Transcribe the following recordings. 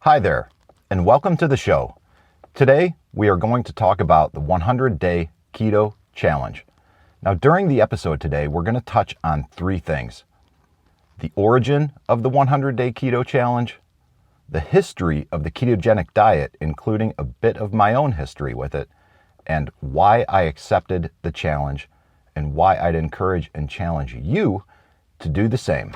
Hi there, and welcome to the show. Today, we are going to talk about the 100-day keto challenge. Now, during the episode today, we're going to touch on three things: the origin of the 100-day keto challenge, the history of the ketogenic diet, including a bit of my own history with it, and why I accepted the challenge, and why I'd encourage and challenge you to do the same.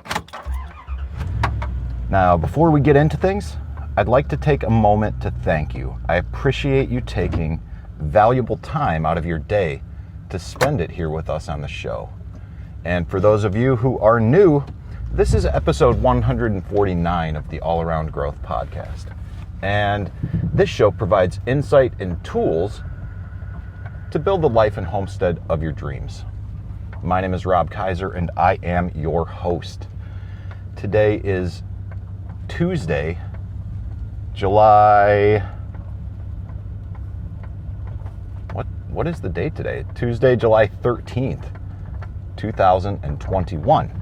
Now, before we get into things, I'd like to take a moment to thank you. I appreciate you taking valuable time out of your day to spend it here with us on the show. And for those of you who are new, this is episode 149 of the All Around Growth podcast. And this show provides insight and tools to build the life and homestead of your dreams. My name is Rob Kaiser, and I am your host. Today is Tuesday, July, what is the date today? Tuesday, July 13th, 2021.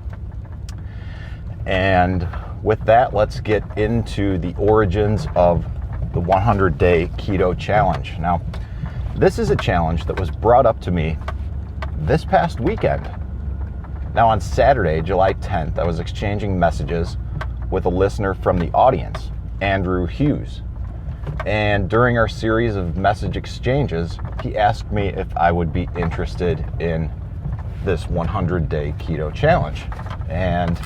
And with that, let's get into the origins of the 100-day keto challenge. Now, this is a challenge that was brought up to me this past weekend. Now, on Saturday, July 10th, I was exchanging messages with a listener from the audience, Andrew Hughes. And during our series of message exchanges, he asked me if I would be interested in this 100-day keto challenge. And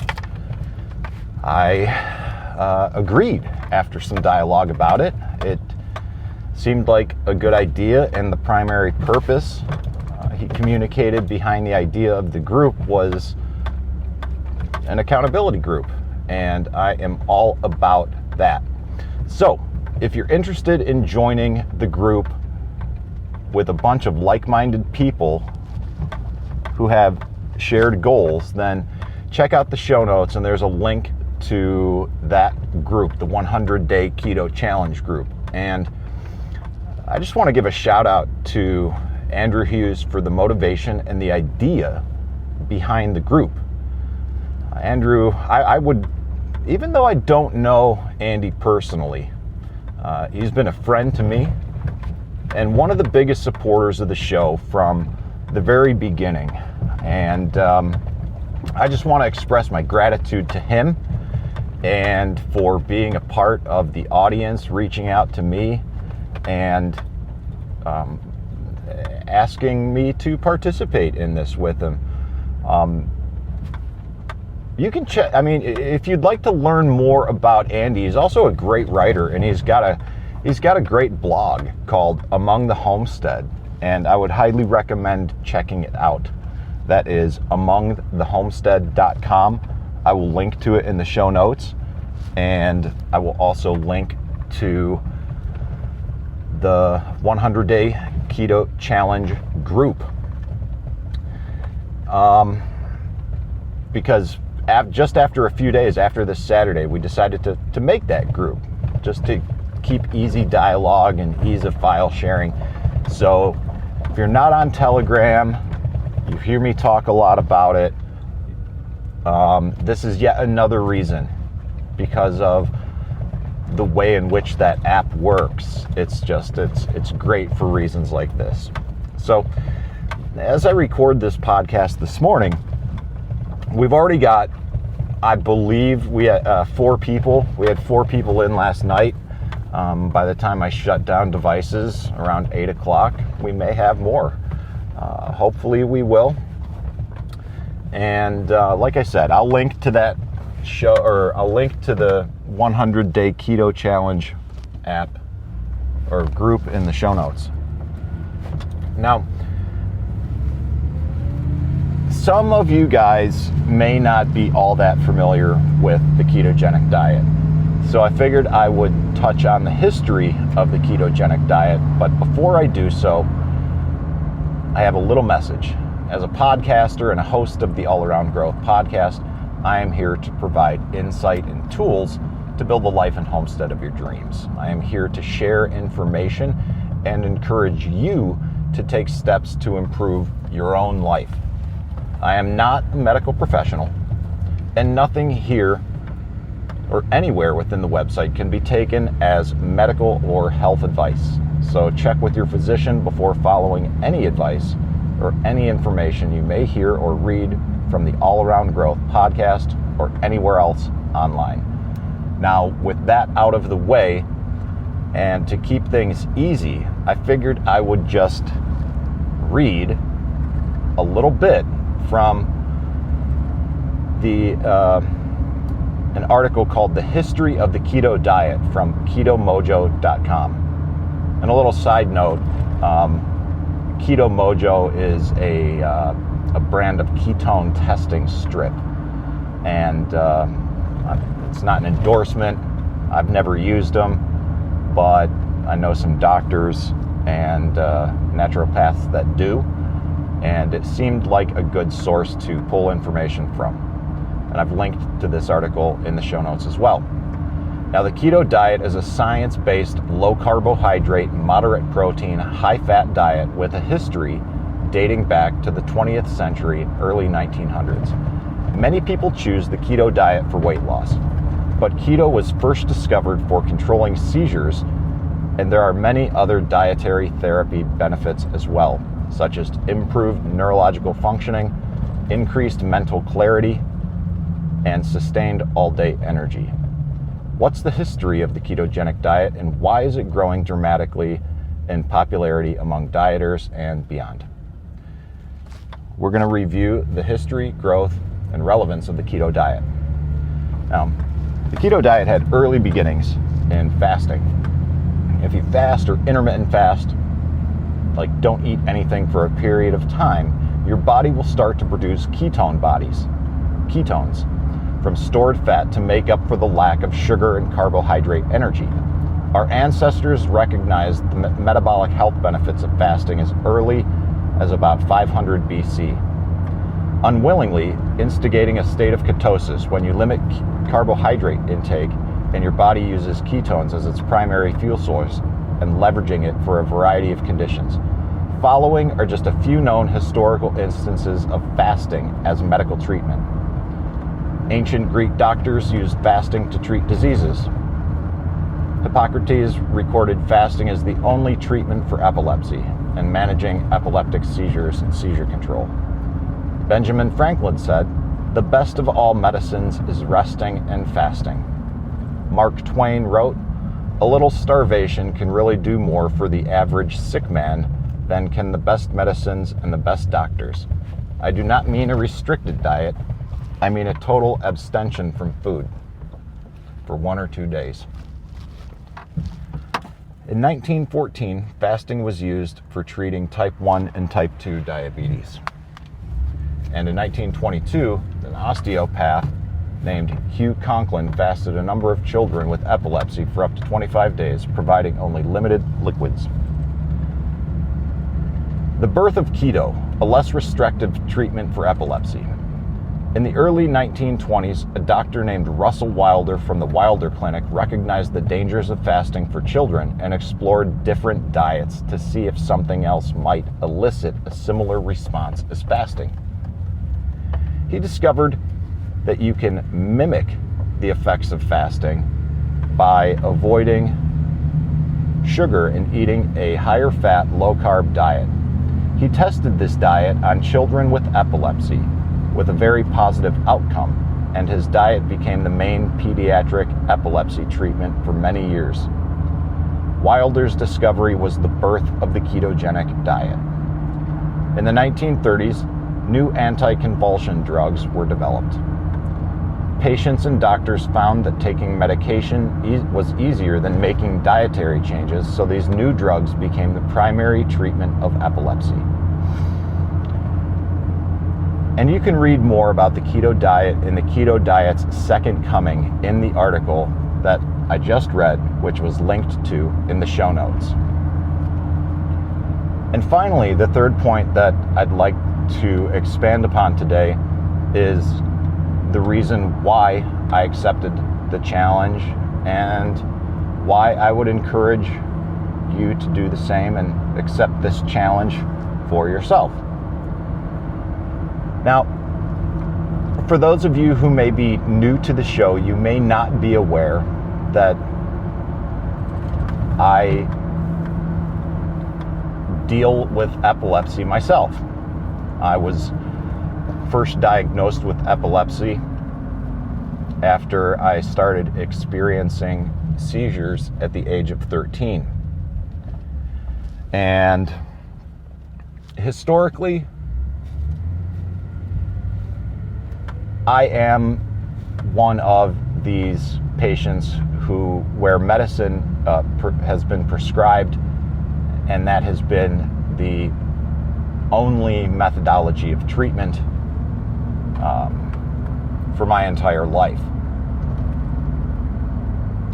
I agreed after some dialogue about it. It seemed like a good idea, and the primary purpose he communicated behind the idea of the group was an accountability group. And I am all about that. So, if you're interested in joining the group with a bunch of like-minded people who have shared goals, then check out the show notes, and there's a link to that group, the 100-day keto challenge group. And I just want to give a shout out to Andrew Hughes for the motivation and the idea behind the group. Andrew, I would, even though I don't know Andy personally, he's been a friend to me and one of the biggest supporters of the show from the very beginning. And I just want to express my gratitude to him and for being a part of the audience, reaching out to me and asking me to participate in this with him. You can check, if you'd like to learn more about Andy, he's also a great writer, and he's got a great blog called Among the Homestead, and I would highly recommend checking it out. That is amongthehomestead.com. I will link to it in the show notes, and I will also link to the 100-day keto challenge group. Because just after a few days after this Saturday, we decided to make that group just to keep easy dialogue and ease of file sharing. So if you're not on Telegram, you hear me talk a lot about it. This is yet another reason, because of the way in which that app works. It's great for reasons like this. So as I record this podcast this morning, we've already got, I believe, we had 4 people. We had 4 people in last night. By the time I shut down devices around 8 o'clock, we may have more. Hopefully we will. And like I said, I'll link to that show, or I'll link to the 100-day keto challenge app or group in the show notes. Now, some of you guys may not be all that familiar with the ketogenic diet. So I figured I would touch on the history of the ketogenic diet. But before I do so, I have a little message. As a podcaster and a host of the All Around Growth podcast, I am here to provide insight and tools to build the life and homestead of your dreams. I am here to share information and encourage you to take steps to improve your own life. I am not a medical professional, and nothing here or anywhere within the website can be taken as medical or health advice. So check with your physician before following any advice or any information you may hear or read from the All Around Growth podcast or anywhere else online. Now, with that out of the way, and to keep things easy, I figured I would just read a little bit from an article called The History of the Keto Diet from ketomojo.com. And a little side note, Keto Mojo is a brand of ketone testing strip. And it's not an endorsement. I've never used them, but I know some doctors and naturopaths that do. And it seemed like a good source to pull information from. And I've linked to this article in the show notes as well. Now, the keto diet is a science-based, low-carbohydrate, moderate-protein, high-fat diet with a history dating back to the 20th century, early 1900s. Many people choose the keto diet for weight loss, but keto was first discovered for controlling seizures, and there are many other dietary therapy benefits as well, such as improved neurological functioning, increased mental clarity, and sustained all-day energy. What's the history of the ketogenic diet, and why is it growing dramatically in popularity among dieters and beyond? We're going to review the history, growth, and relevance of the keto diet. Now, the keto diet had early beginnings in fasting. If you fast or intermittent fast, like don't eat anything for a period of time, your body will start to produce ketones, from stored fat to make up for the lack of sugar and carbohydrate energy. Our ancestors recognized the metabolic health benefits of fasting as early as about 500 BC, unwillingly instigating a state of ketosis when you limit carbohydrate intake and your body uses ketones as its primary fuel source and leveraging it for a variety of conditions. Following are just a few known historical instances of fasting as medical treatment. Ancient Greek doctors used fasting to treat diseases. Hippocrates recorded fasting as the only treatment for epilepsy and managing epileptic seizures and seizure control. Benjamin Franklin said, "The best of all medicines is resting and fasting." Mark Twain wrote, "A little starvation can really do more for the average sick man than can the best medicines and the best doctors." I do not mean a restricted diet. I mean a total abstention from food for 1 or 2 days. In 1914, fasting was used for treating type 1 and type 2 diabetes. And in 1922, an osteopath named Hugh Conklin fasted a number of children with epilepsy for up to 25 days, providing only limited liquids. The birth of keto, a less restrictive treatment for epilepsy. In the early 1920s, a doctor named Russell Wilder from the Wilder Clinic recognized the dangers of fasting for children and explored different diets to see if something else might elicit a similar response as fasting. He discovered that you can mimic the effects of fasting by avoiding sugar and eating a higher fat, low carb diet. He tested this diet on children with epilepsy with a very positive outcome, and his diet became the main pediatric epilepsy treatment for many years. Wilder's discovery was the birth of the ketogenic diet. In the 1930s, new anticonvulsion drugs were developed. Patients and doctors found that taking medication was easier than making dietary changes, so these new drugs became the primary treatment of epilepsy. And you can read more about the keto diet in the Keto Diet's Second Coming in the article that I just read, which was linked to in the show notes. And finally, the third point that I'd like to expand upon today is the reason why I accepted the challenge and why I would encourage you to do the same and accept this challenge for yourself. Now, for those of you who may be new to the show, you may not be aware that I deal with epilepsy myself. I was first diagnosed with epilepsy after I started experiencing seizures at the age of 13. And historically, I am one of these patients where medicine has been prescribed, and that has been the only methodology of treatment for my entire life.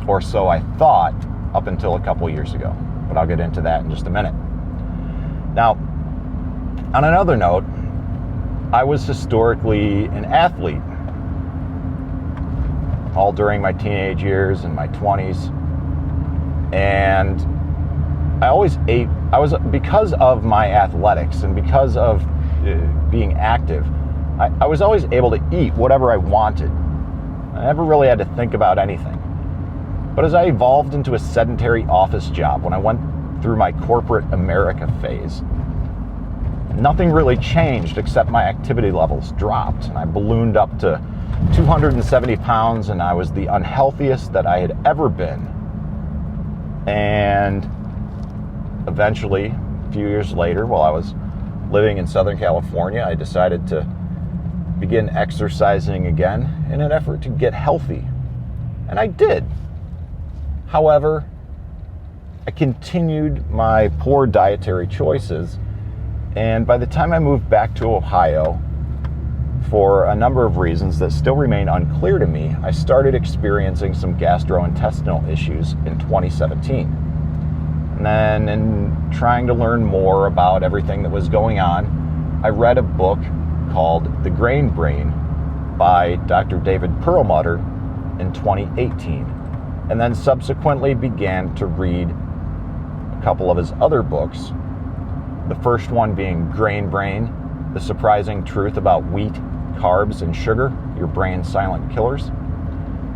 Or so I thought up until a couple years ago, but I'll get into that in just a minute. Now, on another note, I was historically an athlete all during my teenage years and my 20s, and because of my athletics and because of being active, I was always able to eat whatever I wanted. I never really had to think about anything. But as I evolved into a sedentary office job, when I went through my corporate America phase, nothing really changed except my activity levels dropped, and I ballooned up to 270 pounds, and I was the unhealthiest that I had ever been. And eventually, a few years later, while I was living in Southern California, I decided to begin exercising again in an effort to get healthy. And I did. However, I continued my poor dietary choices, and by the time I moved back to Ohio, for a number of reasons that still remain unclear to me, I started experiencing some gastrointestinal issues in 2017. And then in trying to learn more about everything that was going on, I read a book called The Grain Brain by Dr. David Perlmutter in 2018, and then subsequently began to read a couple of his other books. The first one being Grain Brain, The Surprising Truth About Wheat, Carbs, and Sugar, Your Brain's Silent Killers.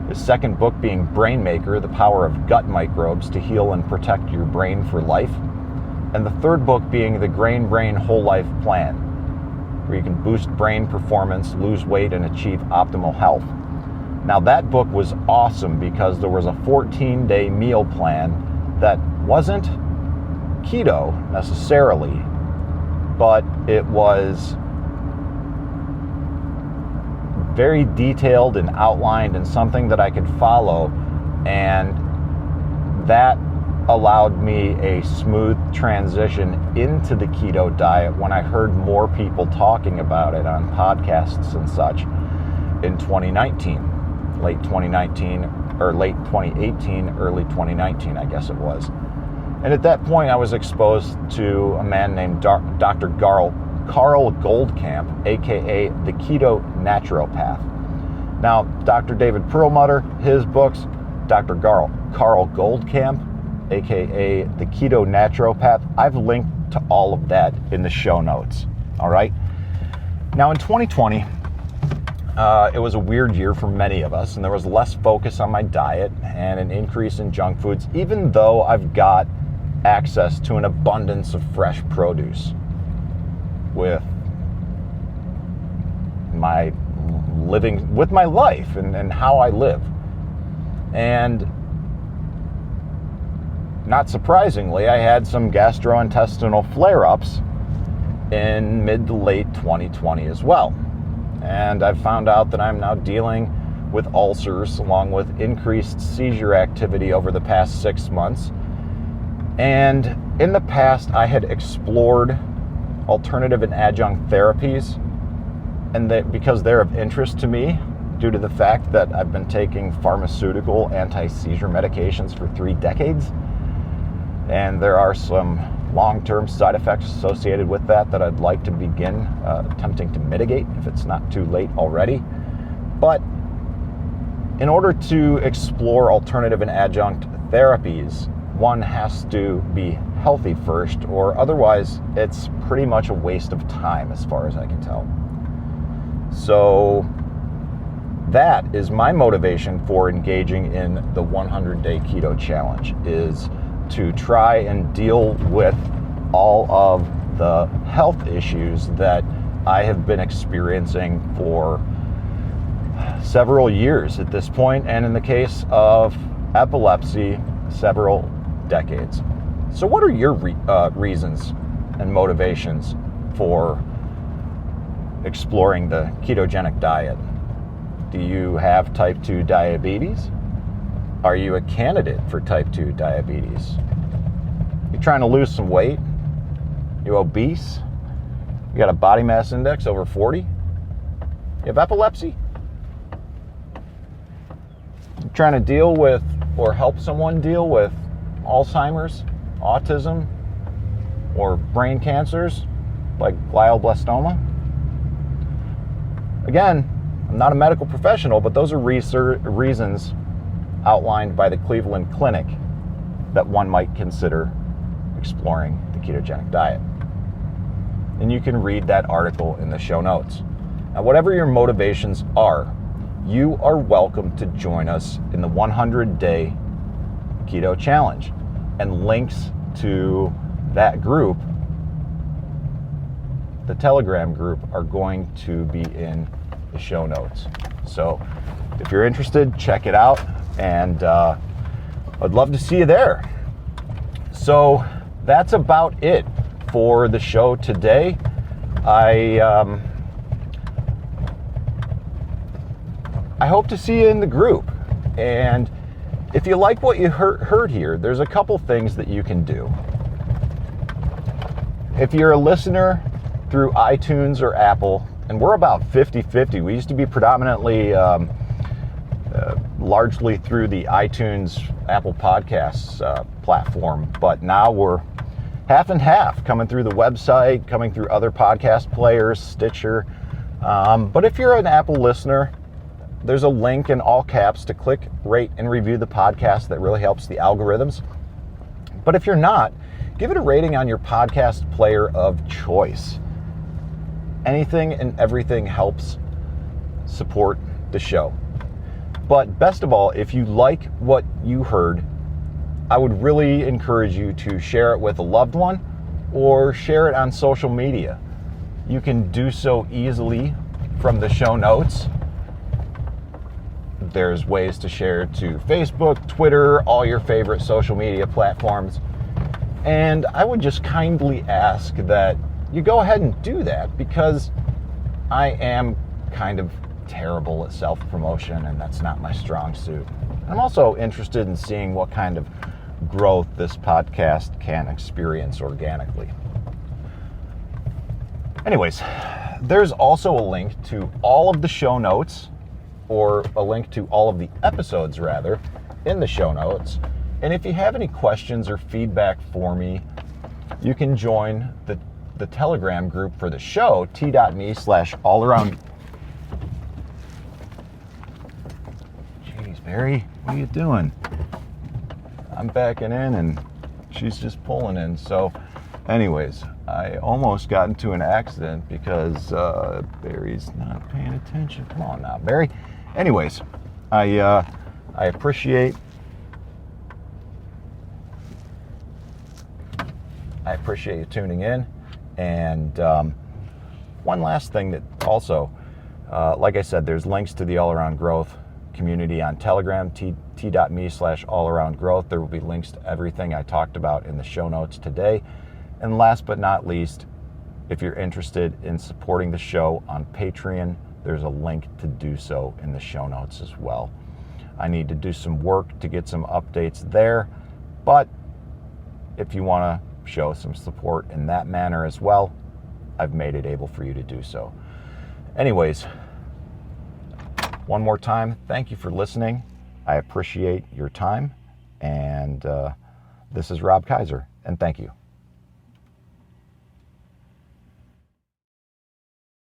His second book being Brain Maker, The Power of Gut Microbes to Heal and Protect Your Brain for Life. And the third book being The Grain Brain Whole Life Plan, where you can boost brain performance, lose weight, and achieve optimal health. Now that book was awesome because there was a 14-day meal plan that wasn't keto necessarily, but it was very detailed and outlined and something that I could follow, and that allowed me a smooth transition into the keto diet when I heard more people talking about it on podcasts and such in 2019, late 2019 or late 2018, early 2019, I guess it was. And at that point, I was exposed to a man named Dr. Carl Goldkamp, aka the Keto Naturopath. Now, Dr. David Perlmutter, his books, Dr. Carl Goldkamp, aka the Keto Naturopath, I've linked to all of that in the show notes. All right. Now, in 2020, it was a weird year for many of us, and there was less focus on my diet and an increase in junk foods, even though I've got access to an abundance of fresh produce with my life and how I live. And not surprisingly, I had some gastrointestinal flare-ups in mid to late 2020 as well. And I've found out that I'm now dealing with ulcers along with increased seizure activity over the past 6 months. And in the past, I had explored alternative and adjunct therapies, and that because they're of interest to me due to the fact that I've been taking pharmaceutical anti-seizure medications for 3 decades, and there are some long-term side effects associated with that I'd like to begin attempting to mitigate if it's not too late already. But in order to explore alternative and adjunct therapies, one has to be healthy first, or otherwise it's pretty much a waste of time as far as I can tell. So that is my motivation for engaging in the 100-day keto challenge, is to try and deal with all of the health issues that I have been experiencing for several years at this point, and in the case of epilepsy, several decades. So what are your reasons and motivations for exploring the ketogenic diet? Do you have type 2 diabetes? Are you a candidate for type 2 diabetes? You trying to lose some weight? You obese? You got a body mass index over 40? You have epilepsy? You trying to deal with or help someone deal with Alzheimer's, autism, or brain cancers like glioblastoma? Again, I'm not a medical professional, but those are reasons outlined by the Cleveland Clinic that one might consider exploring the ketogenic diet. And you can read that article in the show notes. Now, whatever your motivations are, you are welcome to join us in the 100-day keto challenge. And links to that group, the Telegram group, are going to be in the show notes. So if you're interested, check it out, and I'd love to see you there. So that's about it for the show today. I hope to see you in the group. And if you like what you heard here, there's a couple things that you can do. If you're a listener through iTunes or Apple, and we're about 50-50. We used to be predominantly largely through the iTunes, Apple Podcasts platform, but now we're half and half, coming through the website, coming through other podcast players, Stitcher. But if you're an Apple listener, there's a link in all caps to click, rate, and review the podcast. That really helps the algorithms. But if you're not, give it a rating on your podcast player of choice. Anything and everything helps support the show. But best of all, if you like what you heard, I would really encourage you to share it with a loved one or share it on social media. You can do so easily from the show notes. There's ways to share to Facebook, Twitter, all your favorite social media platforms. And I would just kindly ask that you go ahead and do that, because I am kind of terrible at self-promotion, and that's not my strong suit. I'm also interested in seeing what kind of growth this podcast can experience organically. Anyways, there's also a link to all of the show notes, or a link to all of the episodes rather, in the show notes. And if you have any questions or feedback for me, you can join the Telegram group for the show, t.me/allaround. Jeez, Barry, what are you doing? I'm backing in and she's just pulling in. So anyways, I almost got into an accident because Barry's not paying attention. Come on now, Barry. Anyways, I appreciate you tuning in. And one last thing that also, like I said, there's links to the All Around Growth community on Telegram, t.me/allaroundgrowth. There will be links to everything I talked about in the show notes today. And last but not least, if you're interested in supporting the show on Patreon, there's a link to do so in the show notes as well. I need to do some work to get some updates there, but if you want to show some support in that manner as well, I've made it able for you to do so. Anyways, one more time, thank you for listening. I appreciate your time, and this is Rob Kaiser, and thank you.